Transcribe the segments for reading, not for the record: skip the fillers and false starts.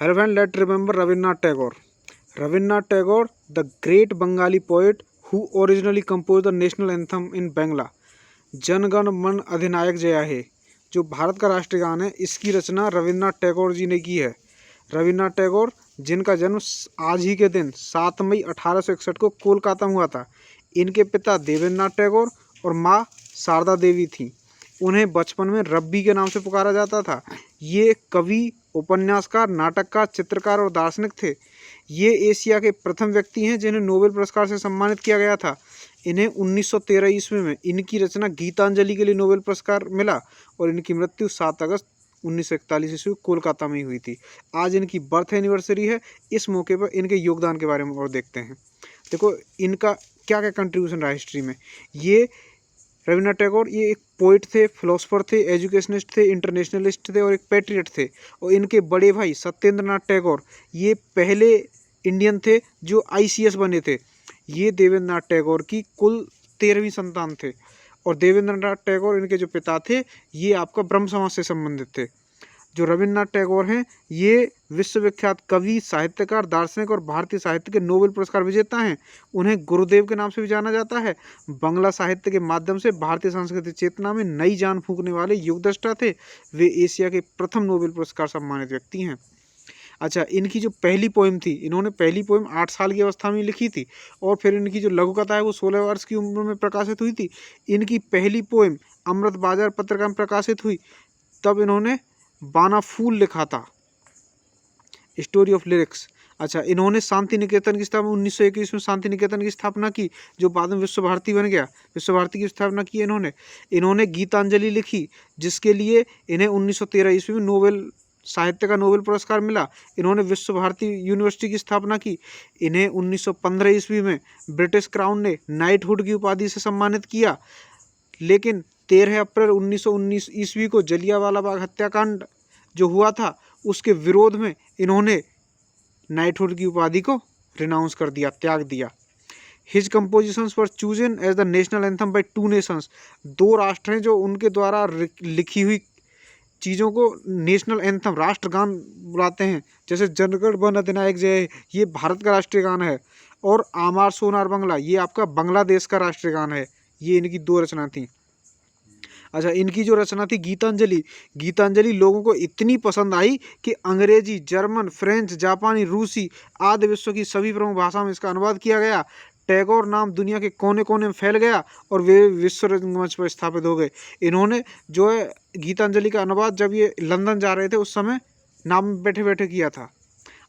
Hello friend, let remember Rabindranath Tagore. Rabindranath Tagore, the great Bengali poet who originally composed the national anthem in Bangla. Jana Gana मन अधिनायक जय है, जो भारत का राष्ट्रीय गान है, इसकी रचना रविन्द्रनाथ टैगोर जी ने की है। रविन्द्रनाथ टैगोर, जिनका जन्म आज ही के दिन 7 मई 1861 को कोलकाता में हुआ था। इनके पिता देवेंद्रनाथ टैगोर और माँ शारदा देवी थीं। उन्हें बचपन में रब्बी के नाम से पुकारा जाता था। ये कवि, उपन्यासकार, नाटककार, चित्रकार और दार्शनिक थे। ये एशिया के प्रथम व्यक्ति हैं जिन्हें नोबेल पुरस्कार से सम्मानित किया गया था। इन्हें 1913 ईस्वी में इनकी रचना गीतांजलि के लिए नोबेल पुरस्कार मिला और इनकी मृत्यु 7 अगस्त 1941 ईस्वी कोलकाता में ही हुई थी। आज इनकी बर्थ एनिवर्सरी है। इस मौके पर इनके योगदान के बारे में और देखते हैं। देखो इनका क्या क्या कंट्रीब्यूशन रहा हिस्ट्री में। ये रविन्द्रनाथ टैगोर ये एक पोइट थे, फिलोसफर थे, एजुकेशनिस्ट थे, इंटरनेशनलिस्ट थे और एक पैट्रियट थे। और इनके बड़े भाई सत्येंद्रनाथ टैगोर ये पहले इंडियन थे जो ICS बने थे। ये देवेंद्रनाथ टैगोर की कुल 13वीं संतान थे। और देवेंद्रनाथ टैगोर इनके जो पिता थे ये आपका ब्रह्म समाज से संबंधित थे। जो रविन्द्रनाथ टैगोर हैं ये विश्वविख्यात कवि, साहित्यकार, दार्शनिक और भारतीय साहित्य के नोबेल पुरस्कार विजेता हैं। उन्हें गुरुदेव के नाम से भी जाना जाता है। बांग्ला साहित्य के माध्यम से भारतीय संस्कृति चेतना में नई जान फूंकने वाले युगदृष्टा थे। वे एशिया के प्रथम नोबेल पुरस्कार सम्मानित व्यक्ति हैं। अच्छा, इनकी जो पहली पोइम थी, इन्होंने पहली पोइम 8 साल की अवस्था में लिखी थी और फिर इनकी जो लघु कथा है वो 16 वर्ष की उम्र में प्रकाशित हुई थी। इनकी पहली पोइम अमृत बाजार पत्रिका में प्रकाशित हुई। तब इन्होंने बाना फूल लिखा था, स्टोरी ऑफ लिरिक्स। अच्छा, इन्होंने शांति निकेतन की स्थापना 1921 में शांति निकेतन की स्थापना की, जो बाद में विश्व भारती बन गया। विश्व भारती की स्थापना की इन्होंने गीतांजलि लिखी, जिसके लिए इन्हें 1913 ईस्वी में नोबेल साहित्य का नोबेल पुरस्कार मिला। इन्होंने विश्व भारती यूनिवर्सिटी की स्थापना की। इन्हें 1915 ईस्वी में ब्रिटिश क्राउन ने नाइटहुड की उपाधि से सम्मानित किया। लेकिन 13 अप्रैल 1919 ईस्वी को जलियांवाला बाग हत्याकांड जो हुआ था उसके विरोध में इन्होंने नाइटहुड की उपाधि को रिनाउंस कर दिया, त्याग दिया। His compositions were chosen as the national anthem by 2 nations. 2 राष्ट्र हैं जो उनके द्वारा लिखी हुई चीज़ों को नेशनल एंथम, राष्ट्रगान बुलाते हैं। जैसे जनगण मन अधिनायक जय ये भारत का राष्ट्रीय गान है और आमार सोनार बांग्ला ये आपका बांग्लादेश का राष्ट्रीय गान है। ये इनकी 2 रचना थी। अच्छा, इनकी जो रचना थी गीतांजलि लोगों को इतनी पसंद आई कि अंग्रेजी, जर्मन, फ्रेंच, जापानी, रूसी आदि विश्व की सभी प्रमुख भाषा में इसका अनुवाद किया गया। टैगोर नाम दुनिया के कोने कोने में फैल गया और वे विश्व रंगमंच पर स्थापित हो गए। इन्होंने जो है गीतांजलि का अनुवाद जब ये लंदन जा रहे थे उस समय नाम बैठे बैठे किया था।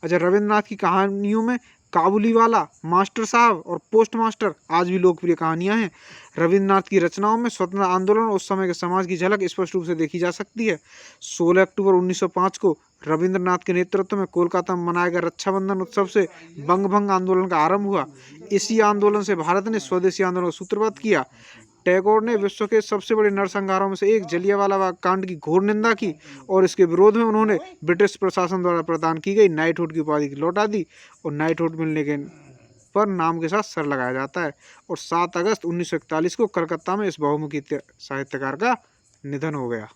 अच्छा, रविन्द्रनाथ की कहानियों में काबुलीवाला, मास्टर साहब और पोस्ट मास्टर आज भी लोकप्रिय कहानियां हैं। रविन्द्रनाथ की रचनाओं में स्वतंत्रता आंदोलन और उस समय के समाज की झलक स्पष्ट रूप से देखी जा सकती है। 16 अक्टूबर 1905 को रविन्द्रनाथ के नेतृत्व में कोलकाता में मनाया गया रक्षाबंधन उत्सव से बंग आंदोलन का आरंभ हुआ। इसी आंदोलन से भारत ने स्वदेशी आंदोलन को सूत्रबद्ध किया। टैगोर ने विश्व के सबसे बड़े नरसंहारों में से एक जलियांवाला बाग कांड की घोर निंदा की और इसके विरोध में उन्होंने ब्रिटिश प्रशासन द्वारा प्रदान की गई नाइटहुड की उपाधि लौटा दी। और नाइटहुड मिलने के पर नाम के साथ सर लगाया जाता है। और 7 अगस्त 1941 को कलकत्ता में इस बहुमुखी साहित्यकार का निधन हो गया।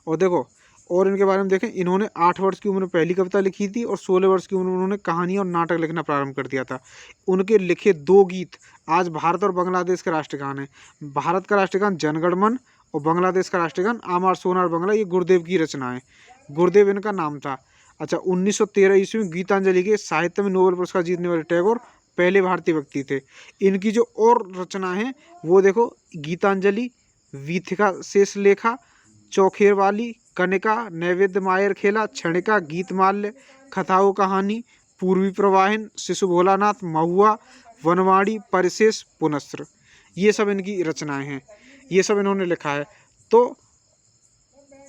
और देखो और इनके बारे में देखें, इन्होंने 8 वर्ष की उम्र में पहली कविता लिखी थी और 16 वर्ष की उम्र में उन्होंने कहानी और नाटक लिखना प्रारंभ कर दिया था। उनके लिखे 2 गीत आज भारत और बांग्लादेश के राष्ट्रगान हैं। भारत का राष्ट्रगान जनगण मन और बांग्लादेश का राष्ट्रगान आमार सोनार बांग्ला, ये गुरुदेव की रचना है। गुरुदेव इनका नाम था। अच्छा, 1913 ईस्वी में गीतांजलि के साहित्य में नोबेल पुरस्कार जीतने वाले टैगोर पहले भारतीय व्यक्ति थे। इनकी जो और रचना है वो देखो, गीतांजलि, वीथिका शेष लेखा, चौखेर वाली, कनिका, नैवेद्य मायर खेला, क्षणिका, गीतमाल्य, कथाओं कहानी, पूर्वी प्रवाहिन, शिशु भोलानाथ, महुआ, वनवाणी, परिशेष, पुनस्त्र, ये सब इनकी रचनाएं हैं। ये सब इन्होंने लिखा है। तो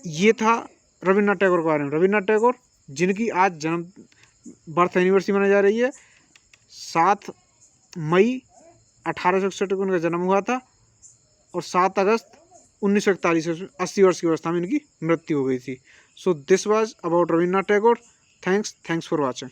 ये था रविन्द्रनाथ टैगोर के बारे में। रविन्द्रनाथ टैगोर जिनकी आज बर्थ एनिवर्सरी मनाई जा रही है। 7 मई 1861 को उनका जन्म हुआ था और 7 अगस्त 1941 में 80 वर्ष की अवस्था में इनकी मृत्यु हो गई थी। So this was about Rabindranath Tagore. Thanks for watching.